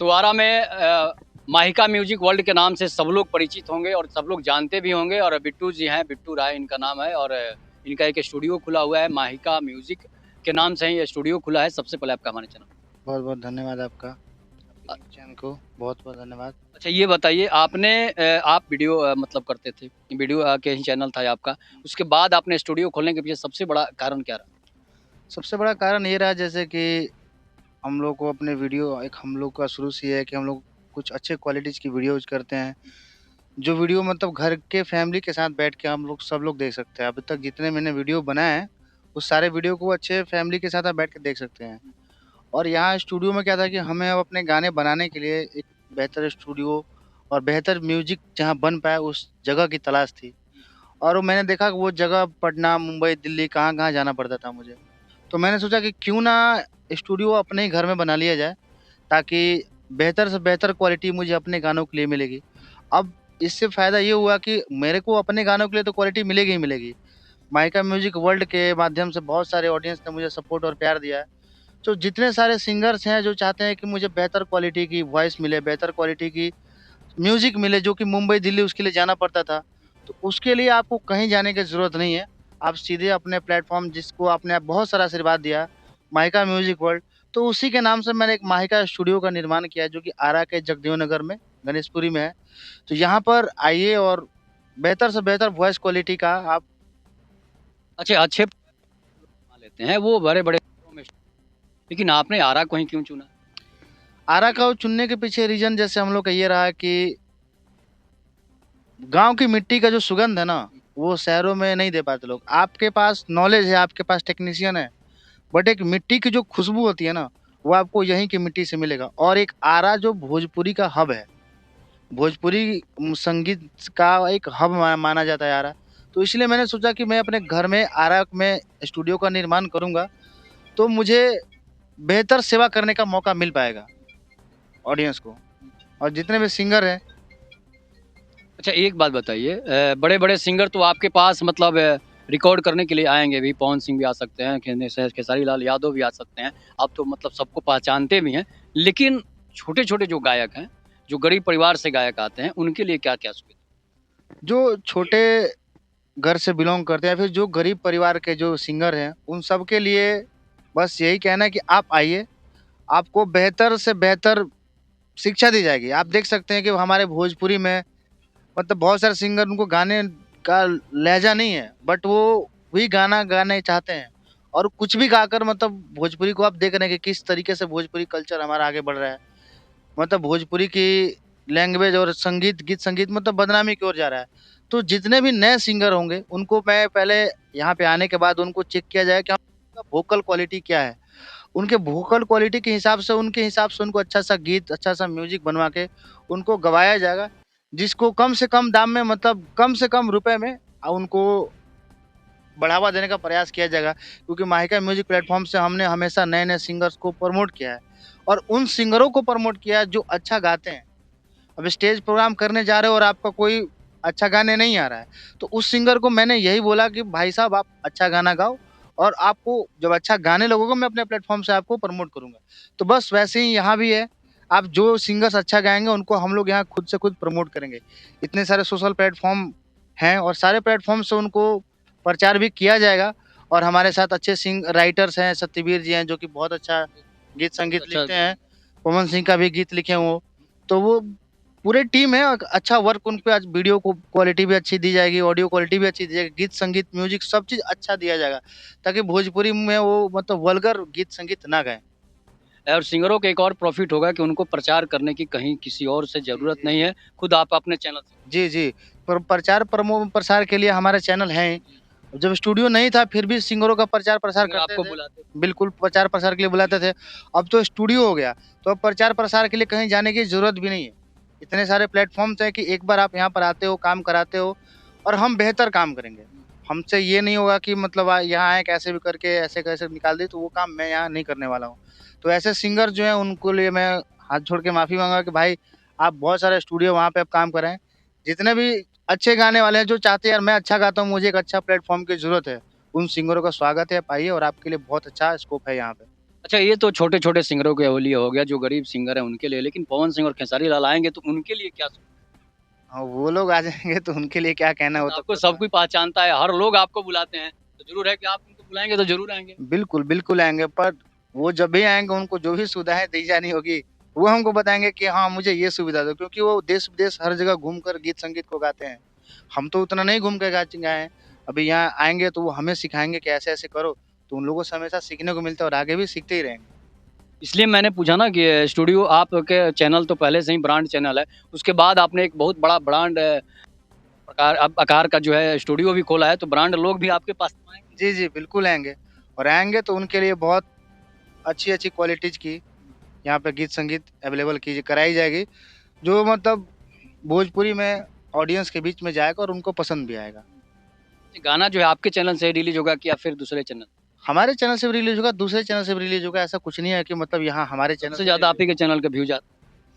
तो आरा में Mahika music world के नाम से सब लोग परिचित होंगे और सब लोग जानते भी होंगे। और बिट्टू जी हैं, बिट्टू राय इनका नाम है। और इनका एक स्टूडियो खुला हुआ है, माहिका म्यूजिक के नाम से ही ये स्टूडियो खुला है। सबसे पहले आपका हमारे चैनल। बहुत बहुत धन्यवाद आपका, आपके न्यूज़ चैनल को बहुत बहुत धन्यवाद। अच्छा ये बताइए, आपने आप वीडियो मतलब करते थे, वीडियो के ही चैनल था आपका, उसके बाद आपने स्टूडियो खोलने के पीछे सबसे बड़ा कारण क्या रहा? सबसे बड़ा कारण ये रहा, जैसे कि हम लोग को अपने वीडियो, एक हम लोग का शुरू से ये है कि हम लोग कुछ अच्छे क्वालिटीज़ की वीडियोज़ करते हैं। जो वीडियो मतलब घर के फैमिली के साथ बैठ के हम लोग सब लोग देख सकते हैं। अभी तक जितने मैंने वीडियो बनाए हैं, उस सारे वीडियो को अच्छे फैमिली के साथ आप बैठ के देख सकते हैं। और यहाँ स्टूडियो में क्या था कि हमें अब अपने गाने बनाने के लिए एक बेहतर स्टूडियो और बेहतर म्यूजिक जहाँ बन पाए उस जगह की तलाश थी। और वो मैंने देखा कि वो जगह पटना, मुंबई, दिल्ली कहाँ-कहाँ जाना पड़ता था मुझे। तो मैंने सोचा कि क्यों ना स्टूडियो अपने ही घर में बना लिया जाए, ताकि बेहतर से बेहतर क्वालिटी मुझे अपने गानों के लिए मिलेगी। अब इससे फ़ायदा ये हुआ कि मेरे को अपने गानों के लिए तो क्वालिटी मिलेगी ही मिलेगी। माइका म्यूजिक वर्ल्ड के माध्यम से बहुत सारे ऑडियंस ने मुझे सपोर्ट और प्यार दिया है। तो जितने सारे सिंगर्स हैं जो चाहते हैं कि मुझे बेहतर क्वालिटी की वॉइस मिले, बेहतर क्वालिटी की म्यूज़िक मिले, जो कि मुंबई, दिल्ली उसके लिए जाना पड़ता था। तो उसके लिए आपको कहीं जाने की ज़रूरत नहीं है। आप सीधे अपने प्लेटफ़ॉर्म, जिसको आपने बहुत सारा आशीर्वाद दिया, माहिका म्यूज़िक वर्ल्ड, तो उसी के नाम से मैंने एक माहिका स्टूडियो का निर्माण किया है, जो कि आरा के जगदेव नगर में, गणेशपुरी में है। तो यहाँ पर आइए और बेहतर से बेहतर वॉइस क्वालिटी का आप। अच्छे अच्छे बना लेते हैं वो बड़े-बड़े शहरों में, लेकिन आपने आरा को ही क्यों चुना? आरा का चुनने के पीछे रीज़न जैसे हम लोग का ये रहा कि गाँव की मिट्टी का जो सुगंध है ना, वो शहरों में नहीं दे पाते लोग। आपके पास नॉलेज है, आपके पास टेक्नीशियन है, बट एक मिट्टी की जो खुशबू होती है ना, वो आपको यहीं की मिट्टी से मिलेगा। और एक आरा जो भोजपुरी का हब है, भोजपुरी संगीत का एक हब माना जाता है आरा। तो इसलिए मैंने सोचा कि मैं अपने घर में आरा में स्टूडियो का निर्माण करूँगा, तो मुझे बेहतर सेवा करने का मौका मिल पाएगा ऑडियंस को। और जितने भी सिंगर हैं। अच्छा एक बात बताइए, बड़े-बड़े सिंगर तो आपके पास मतलब रिकॉर्ड करने के लिए आएँगे भी, पवन सिंह भी आ सकते हैं, खेसारी लाल यादव भी आ सकते हैं। आप तो मतलब सबको पहचानते भी हैं। लेकिन छोटे-छोटे जो गायक हैं, जो गरीब परिवार से गायक आते हैं, उनके लिए क्या-क्या सुविधा? जो छोटे घर से बिलॉन्ग करते हैं या फिर जो गरीब परिवार के जो सिंगर हैं, उन सब के लिए बस यही कहना है कि आप आइए, आपको बेहतर से बेहतर शिक्षा दी जाएगी। आप देख सकते हैं कि हमारे भोजपुरी में मतलब बहुत सारे सिंगर, उनको गाने का लहज़ा नहीं है, बट वो वही गाना गाने चाहते हैं। और कुछ भी गाकर मतलब भोजपुरी को आप देख रहे हैं कि किस तरीके से भोजपुरी कल्चर हमारा आगे बढ़ रहा है। मतलब भोजपुरी की लैंग्वेज और संगीत, गीत संगीत मतलब बदनामी की ओर जा रहा है। तो जितने भी नए सिंगर होंगे, उनको मैं पहले यहाँ पे आने के बाद उनको चेक किया जाए कि उनका वोकल क्वालिटी क्या है। उनके वोकल क्वालिटी के हिसाब से, उनके हिसाब से उनको अच्छा-सा गीत, अच्छा-सा म्यूज़िक बनवा के उनको गवाया जाएगा, जिसको कम से कम दाम में मतलब कम से कम रुपए में उनको बढ़ावा देने का प्रयास किया जाएगा। क्योंकि माहिका म्यूज़िक प्लेटफ़ॉर्म से हमने हमेशा नए-नए सिंगर्स को प्रमोट किया है और उन सिंगरों को प्रमोट किया है जो अच्छा गाते हैं। अब स्टेज प्रोग्राम करने जा रहे हो और आपका कोई अच्छा गाने नहीं आ रहा है, तो उस सिंगर को मैंने यही बोला कि भाई साहब आप अच्छा गाना गाओ, और आपको जब अच्छा गाने लगोगे मैं अपने प्लेटफ़ॉर्म से आपको प्रमोट करूँगा। तो बस वैसे ही यहाँ भी है, आप जो सिंगर्स अच्छा गाएँगे उनको हम लोग यहाँ खुद से खुद प्रमोट करेंगे। इतने सारे सोशल प्लेटफ़ॉर्म हैं और सारे प्लेटफ़ॉर्म से उनको प्रचार भी किया जाएगा। और हमारे साथ अच्छे राइटर्स हैं, सत्यवीर जी हैं जो कि बहुत अच्छा गीत बहुत संगीत अच्छा। लिखते हैं। पवन सिंह का भी गीत लिखे हैं वो। तो वो पूरी टीम है, अच्छा वर्क उन पे आज वीडियो को क्वालिटी भी अच्छी दी जाएगी, ऑडियो क्वालिटी भी अच्छी दी जाएगी, गीत संगीत, म्यूज़िक सब चीज़ अच्छा दिया जाएगा, ताकि भोजपुरी में वो मतलब वल्गर गीत संगीत ना गाएँ। और सिंगरों का एक और प्रॉफ़िट होगा कि उनको प्रचार करने की कहीं किसी और से जी, ज़रूरत जी। नहीं है, खुद आप अपने चैनल से। जी, जी। प्रचार प्रसार के लिए हमारे चैनल हैं ही। जब स्टूडियो नहीं था फिर भी सिंगरों का प्रचार प्रसार सिंगर करते आपको थे। बुलाते थे। बिल्कुल, प्रचार प्रसार के लिए बुलाते थे। अब तो स्टूडियो हो गया, तो अब प्रचार प्रसार के लिए कहीं जाने की ज़रूरत भी नहीं है। इतने सारे प्लेटफ़ॉर्म्स हैं कि एक बार आप यहाँ पर आते हो, काम कराते हो और हम बेहतर काम करेंगे। हमसे ये नहीं होगा कि मतलब यहाँ आए कैसे भी करके ऐसे कैसे निकाल दें, तो वो काम मैं यहाँ नहीं करने वाला हूँ। तो ऐसे सिंगर जो हैं उनको लिए मैं हाथ जोड़ के माफ़ी माँगूँगा कि भाई आप बहुत सारे स्टूडियो वहाँ पे आप काम कराएँ। जितने भी अच्छे गाने वाले हैं जो चाहते हैं यार मैं अच्छा गाता हूँ, मुझे एक अच्छा प्लेटफ़ॉर्म की ज़रूरत है, उन सिंगरों का स्वागत है, आप आइए और आपके लिए बहुत अच्छा स्कोप है यहाँ पे। अच्छा, ये तो छोटे-छोटे सिंगरों के लिए हो गया, जो गरीब सिंगर हैं उनके लिए, लेकिन पवन सिंह और खेसारी लाल आएँगे तो उनके लिए क्या हाँ, वो लोग आ जाएँगे तो उनके लिए क्या कहना, वो तो आपको खुद सब कोई पहचानता है, हर लोग आपको बुलाते हैं, तो ज़रूर है कि आप उनको बुलाएँगे तो ज़रूर आएँगे। बिल्कुल, बिल्कुल आएँगे, पर वो जब भी आएँगे उनको जो भी सुविधाएँ दी जानी होगी, वो हमको बताएँगे कि हाँ, मुझे ये सुविधा दो, क्योंकि वो देश-विदेश हर जगह घूमकर गीत-संगीत को गाते हैं। हम तो उतना नहीं घूम के गाए हैं। अभी यहाँ आएँगे तो वो हमें सिखाएँगे कि ऐसे-ऐसे करो, तो उन लोगों से हमेशा सीखने को मिलता है और आगे भी सीखते ही रहेंगे। इसलिए मैंने पूछा ना कि स्टूडियो आपके चैनल तो पहले से ही ब्रांड चैनल है, उसके बाद आपने एक बहुत बड़ा ब्रांड प्रकार अब आकार का जो है स्टूडियो भी खोला है, तो ब्रांड लोग भी आपके पास तो आएँगे। जी, जी, बिल्कुल आएँगे और आएँगे तो उनके लिए बहुत अच्छी-अच्छी क्वालिटीज़ की यहाँ पे गीत-संगीत अवेलेबल की कराई जाएगी, जो मतलब भोजपुरी में ऑडियंस के बीच में जाएगा और उनको पसंद भी आएगा। गाना जो है आपके चैनल से रिलीज़ होगा कि या फिर दूसरे चैनल? हमारे चैनल से भी रिलीज़ होगा, दूसरे चैनल से भी रिलीज़ होगा, ऐसा कुछ नहीं है कि मतलब यहाँ हमारे चैनल सबसे से ज़्यादा रिलीज़ आप ही के चैनल के व्यूज़ आते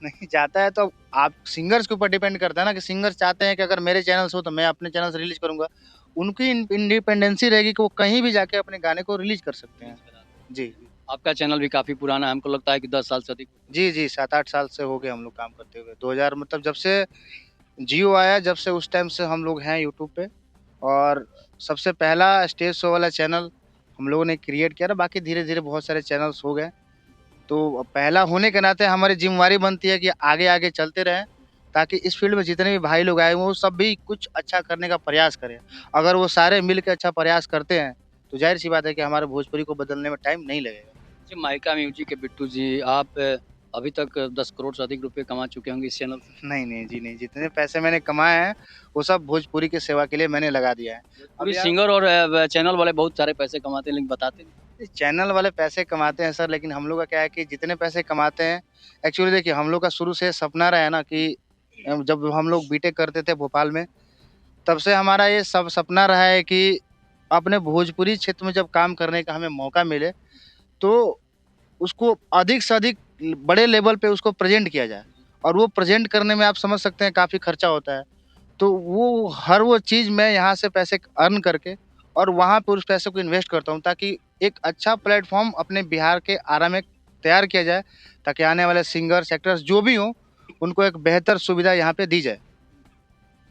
नहीं जाता है, तो आप सिंगर्स के ऊपर डिपेंड करता है ना कि सिंगर्स चाहते हैं कि अगर मेरे चैनल से हो तो मैं अपने चैनल से रिलीज़ करूँगा। उनकी इंडिपेंडेंसी रहेगी कि वो कहीं भी जाके अपने गाने को रिलीज़ कर सकते हैं। हैं। जी। आपका चैनल भी काफ़ी पुराना है, हमको लगता है कि 10 साल से अधिक। जी, जी, 7-8 साल से हो गए हम लोग काम करते हुए। 2000 मतलब जब से जियो आया, जब से उस टाइम से हम लोग हैं यूट्यूब पे और सबसे पहला स्टेज शो वाला चैनल हम लोगों ने क्रिएट किया था, बाकी धीरे-धीरे बहुत सारे चैनल्स हो गए। तो पहला होने के नाते हमारी ज़िम्मेवारी बनती है कि आगे-आगे चलते रहें, ताकि इस फ़ील्ड में जितने भी भाई लोग आए हुए हैं, वो सब भी कुछ अच्छा करने का प्रयास करें। अगर वो सारे मिल के अच्छा प्रयास करते हैं, तो ज़ाहिर-सी बात है कि हमारे भोजपुरी को बदलने में टाइम नहीं लगेगा। जी, माइका म्यूजिक के बिट्टू जी, आप अभी तक 10 करोड़ से अधिक रुपए कमा चुके होंगे इस चैनल से। नहीं, नहीं, जी नहीं, जितने पैसे मैंने कमाए हैं, वो सब भोजपुरी की सेवा के लिए मैंने लगा दिया है। पूरी अभी आप सिंगर और चैनल वाले बहुत सारे पैसे कमाते हैं, लेकिन बताते नहीं। इस चैनल वाले पैसे कमाते हैं सर, लेकिन हम लोग का क्या है कि जितने पैसे कमाते हैं, एक्चुअली देखिए हम लोग का शुरू से सपना रहा है ना कि जब हम लोग बीटेक करते थे भोपाल में, तब से हमारा ये सब सपना रहा है कि अपने भोजपुरी क्षेत्र में जब काम करने का हमें मौका मिले, तो उसको अधिक से अधिक बड़े लेवल पे उसको प्रेज़ेंट किया जाए और वो प्रेज़ेंट करने में आप समझ सकते हैं काफ़ी खर्चा होता है। तो वो हर वो चीज़ मैं यहाँ से पैसे अर्न करके और वहाँ पे उस पैसे को इन्वेस्ट करता हूँ, ताकि एक अच्छा प्लेटफ़ॉर्म अपने बिहार के आरा में तैयार किया जाए, ताकि आने वाले सिंगर्स, एक्टर्स जो भी हों, उनको एक बेहतर सुविधा यहाँ पे दी जाए।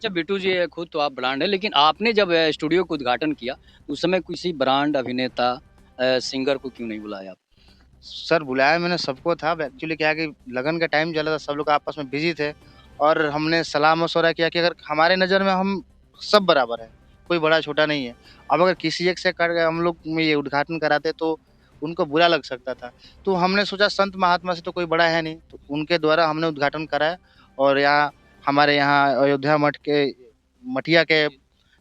अच्छा बिट्टू जी, खुद तो आप ब्रांड हैं, लेकिन आपने जब स्टूडियो का उद्घाटन किया, तो उस समय किसी ब्रांड अभिनेता सिंगर को क्यों नहीं बुलाया आप? सर बुलाया मैंने सबको था, अब एक्चुअली क्या है कि लगन का टाइम चल रहा था, सब लोग आपस में बिज़ी थे और हमने सलाह-मशवरा किया कि अगर हमारे नज़र में हम सब बराबर हैं, कोई बड़ा-छोटा नहीं है। अब अगर किसी एक से कर के हम लोग में ये उद्घाटन कराते तो उनको बुरा लग सकता था। तो हमने सोचा संत महात्मा से तो कोई बड़ा है नहीं, तो उनके द्वारा हमने उद्घाटन कराया और यहाँ हमारे यहाँ अयोध्या मठ के मठिया के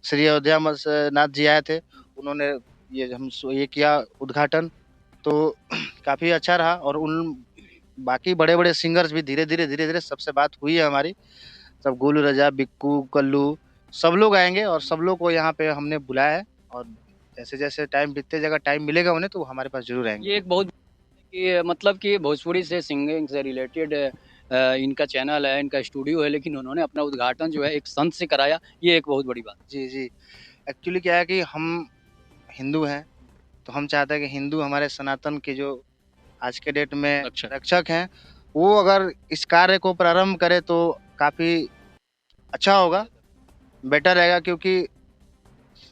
श्री अयोध्या नाथ जी आए थे। उन्होंने ये किया उद्घाटन, तो काफ़ी अच्छा रहा और उन बाकी बड़े-बड़े सिंगर्स भी धीरे-धीरे सबसे बात हुई है हमारी। सब गोलू राजा, बिक्कू, कल्लू सब लोग आएँगे और सब लोग को यहाँ पे हमने बुलाया है और जैसे-जैसे टाइम बीतते जाएगा, टाइम मिलेगा उन्हें तो वो हमारे पास ज़रूर आएँगे। ये एक बहुत कि मतलब कि भोजपुरी से सिंगिंग से रिलेटेड इनका चैनल है, इनका स्टूडियो है, लेकिन उन्होंने अपना उद्घाटन जो है एक संत से कराया, ये एक बहुत बड़ी बात है। जी, जी। एक्चुअली क्या है कि हम हिंदू हैं, तो हम चाहते हैं कि हिंदू हमारे सनातन के जो आज के डेट में अच्छा। रक्षक हैं, वो अगर इस कार्य को प्रारंभ करें तो काफ़ी अच्छा होगा, बेटर रहेगा, क्योंकि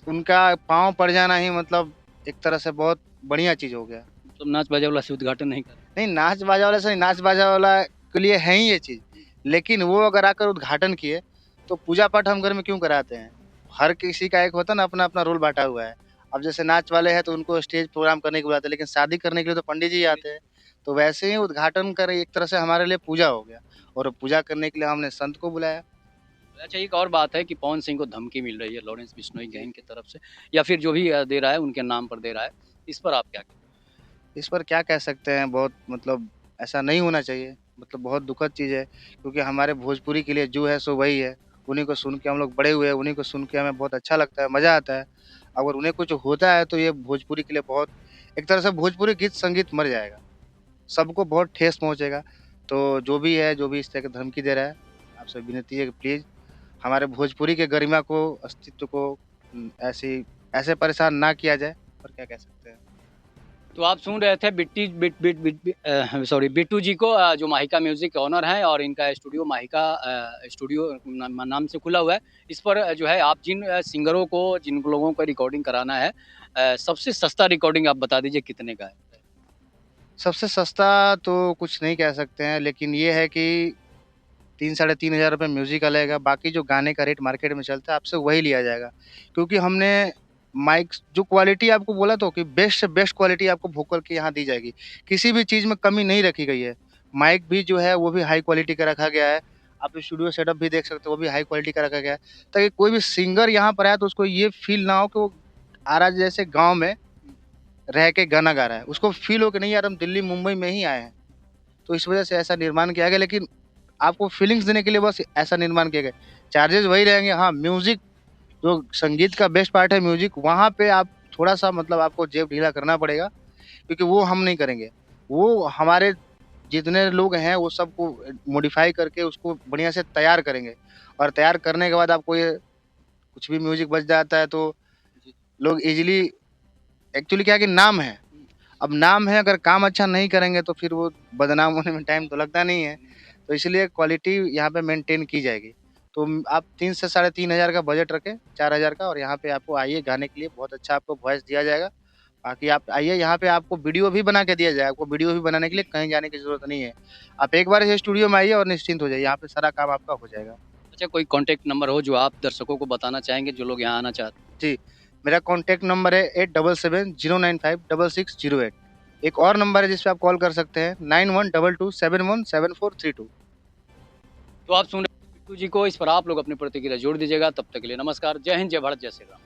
उनका पाँव पड़ जाना ही मतलब एक तरह से बहुत बढ़िया चीज़ हो गया। मतलब नाच बाजा वाला से उद्घाटन नहीं कर नहीं, नाच-बाजा वाले से नहीं, नाच-बाजा वाला के लिए है ही ये चीज़। लेकिन वो अगर आकर उद्घाटन किए, तो पूजा-पाठ हम घर में क्यों कराते हैं? हर किसी का एक होता है ना अपना-अपना रोल बाँटा हुआ है। अब जैसे नाच वाले हैं तो उनको स्टेज प्रोग्राम करने के लिए बुलाते हैं, लेकिन शादी करने के लिए तो पंडित जी आते हैं। तो वैसे ही उद्घाटन कर एक तरह से हमारे लिए पूजा हो गया और पूजा करने के लिए हमने संत को बुलाया। अच्छा, एक और बात है कि पवन सिंह को धमकी मिल रही है लॉरेंस बिश्नोई गैंग की तरफ से या फिर जो भी दे रहा है उनके नाम पर दे रहा है। इस पर आप क्या कहें? इस पर क्या कह सकते हैं, बहुत मतलब ऐसा नहीं होना चाहिए। मतलब बहुत दुखद चीज़ है, क्योंकि हमारे भोजपुरी के लिए जो है सो वही है। उन्हीं को सुन के हम लोग बड़े हुए हैं, उन्हीं को सुन के हमें बहुत अच्छा लगता है, मज़ा आता है। अगर उन्हें कुछ होता है तो ये भोजपुरी के लिए बहुत एक तरह से भोजपुरी गीत संगीत मर जाएगा। सबको बहुत ठेस पहुँचेगा। तो जो भी है, जो भी इस तरह की धमकी दे रहा है, आपसे विनती है कि प्लीज़ हमारे भोजपुरी के गरिमा को, अस्तित्व को ऐसे परेशान ना किया जाए। और क्या कह सकते हैं। तो आप सुन रहे थे Bitti bit bit bit sorry Bittu ji को, जो माहिका म्यूजिक के ओनर हैं, और इनका स्टूडियो माहिका स्टूडियो नाम से खुला हुआ है। इस पर जो है आप जिन सिंगरों को, जिन लोगों को रिकॉर्डिंग कराना है, सबसे सस्ता रिकॉर्डिंग आप बता दीजिए कितने का है? सबसे सस्ता तो कुछ नहीं कह सकते हैं, लेकिन ये है कि 3 साढ़े 3 हज़ार रुपये म्यूज़िक का लगेगा। बाकी जो गाने का रेट मार्केट में चलता है, आपसे वही लिया जाएगा। क्योंकि हमने माइक जो क्वालिटी आपको बोला तो कि बेस्ट से बेस्ट क्वालिटी आपको वोकल की यहाँ दी जाएगी। किसी भी चीज़ में कमी नहीं रखी गई है। माइक भी जो है वो भी हाई क्वालिटी का रखा गया है। आप स्टूडियो सेटअप भी देख सकते हो, वो भी हाई क्वालिटी का रखा गया है। ताकि कोई भी सिंगर यहाँ पर आए तो उसको ये फ़ील ना हो कि वो आरा जैसे गाँव में रह के गाना गा रहा है। उसको फ़ील हो कि नहीं यार, हम दिल्ली, मुंबई में ही आए हैं। तो इस वज़ह से ऐसा निर्माण किया गया, लेकिन आपको फीलिंग्स देने के लिए बस ऐसा निर्माण किया गया। चार्जेज़ वही रहेंगे। हाँ, म्यूज़िक जो संगीत का बेस्ट पार्ट है म्यूज़िक, वहाँ पे आप थोड़ा-सा मतलब आपको जेब ढीला करना पड़ेगा, क्योंकि वो हम नहीं करेंगे। वो हमारे जितने लोग हैं वो सबको मॉडिफ़ाई करके उसको बढ़िया से तैयार करेंगे, और तैयार करने के बाद आपको ये कुछ भी म्यूज़िक बज जाता है तो लोग ईज़िली, एक्चुअली क्या है कि नाम है। अब नाम है, अगर काम अच्छा नहीं करेंगे तो फिर वो बदनाम होने में टाइम तो लगता नहीं है। तो इसलिए क्वालिटी यहाँ पे मेंटेन की जाएगी। तो आप 3 से साढ़े 3 हज़ार का बजट रखें, 4 हज़ार का, और यहाँ पे आपको आइए गाने के लिए, बहुत अच्छा आपको वॉइस दिया जाएगा। बाकी आप आइए, यहाँ पे आपको वीडियो भी बना के दिया जाएगा। आपको वीडियो भी बनाने के लिए कहीं जाने की ज़रूरत नहीं है। आप एक बार इस स्टूडियो में आइए और निश्चिंत हो जाइए, यहाँ पे सारा काम आपका हो जाएगा। अच्छा, कोई कॉन्टैक्ट नंबर हो जो आप दर्शकों को बताना चाहेंगे, जो लोग यहाँ आना चाहते हैं? जी, मेरा कॉन्टैक्ट नंबर है 8770956608। एक और नंबर है जिस पे आप कॉल कर सकते हैं, 9122717432। तो आप सुन रहे हैं बिट्टू जी को, इस पर आप लोग अपनी प्रतिक्रिया जोड़ दीजिएगा। तब तक के लिए नमस्कार। जय हिंद, जय भारत, जय श्री राम।